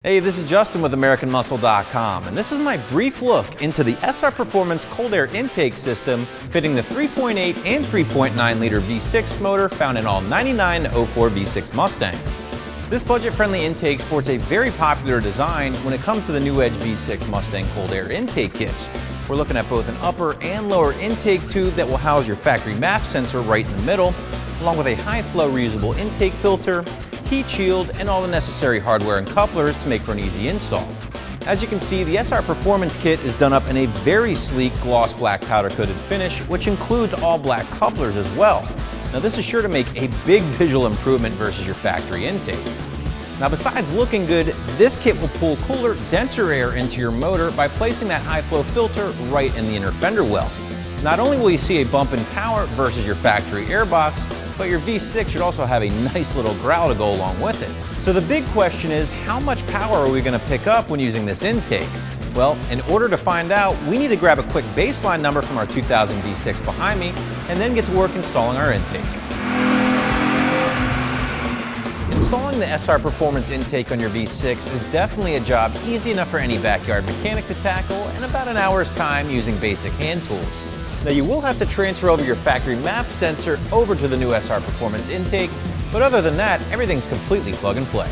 Hey, this is Justin with AmericanMuscle.com, and this is my brief look into the SR Performance cold air intake system fitting the 3.8 and 3.9 liter V6 motor found in all 99 to 04 V6 Mustangs. This budget-friendly intake sports a very popular design when it comes to the new Edge V6 Mustang cold air intake kits. We're looking at both an upper and lower intake tube that will house your factory MAF sensor right in the middle, along with a high-flow reusable intake filter, heat shield, and all the necessary hardware and couplers to make for an easy install. As you can see, the SR Performance kit is done up in a very sleek gloss black powder coated finish, which includes all black couplers as well. Now this is sure to make a big visual improvement versus your factory intake. Now besides looking good, this kit will pull cooler, denser air into your motor by placing that high flow filter right in the inner fender well. Not only will you see a bump in power versus your factory airbox, but your V6 should also have a nice little growl to go along with it. So the big question is, how much power are we going to pick up when using this intake? Well, in order to find out, we need to grab a quick baseline number from our 2000 V6 behind me, and then get to work installing our intake. Installing the SR Performance intake on your V6 is definitely a job easy enough for any backyard mechanic to tackle in about an hour's time using basic hand tools. Now you will have to transfer over your factory MAF sensor over to the new SR Performance intake, but other than that, everything's completely plug and play.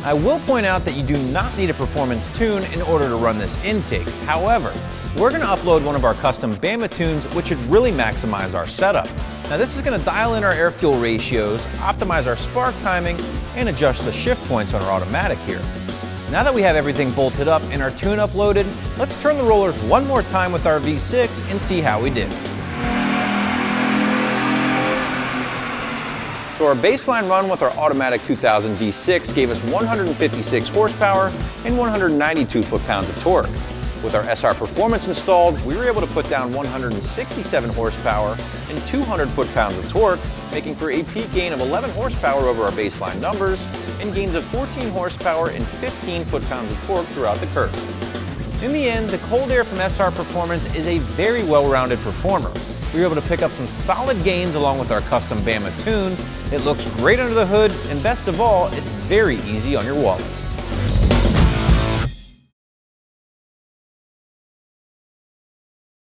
I will point out that you do not need a performance tune in order to run this intake. However, we're going to upload one of our custom Bama tunes, which should really maximize our setup. Now this is going to dial in our air-fuel ratios, optimize our spark timing, and adjust the shift points on our automatic here. Now that we have everything bolted up and our tune uploaded, let's turn the rollers one more time with our V6 and see how we did. So our baseline run with our automatic 2000 V6 gave us 156 horsepower and 192 foot-pounds of torque. With our SR Performance installed, we were able to put down 167 horsepower and 200 foot-pounds of torque, making for a peak gain of 11 horsepower over our baseline numbers, and gains of 14 horsepower and 15 foot-pounds of torque throughout the curve. In the end, the cold air from SR Performance is a very well-rounded performer. We were able to pick up some solid gains along with our custom Bama tune. It looks great under the hood, and best of all, it's very easy on your wallet.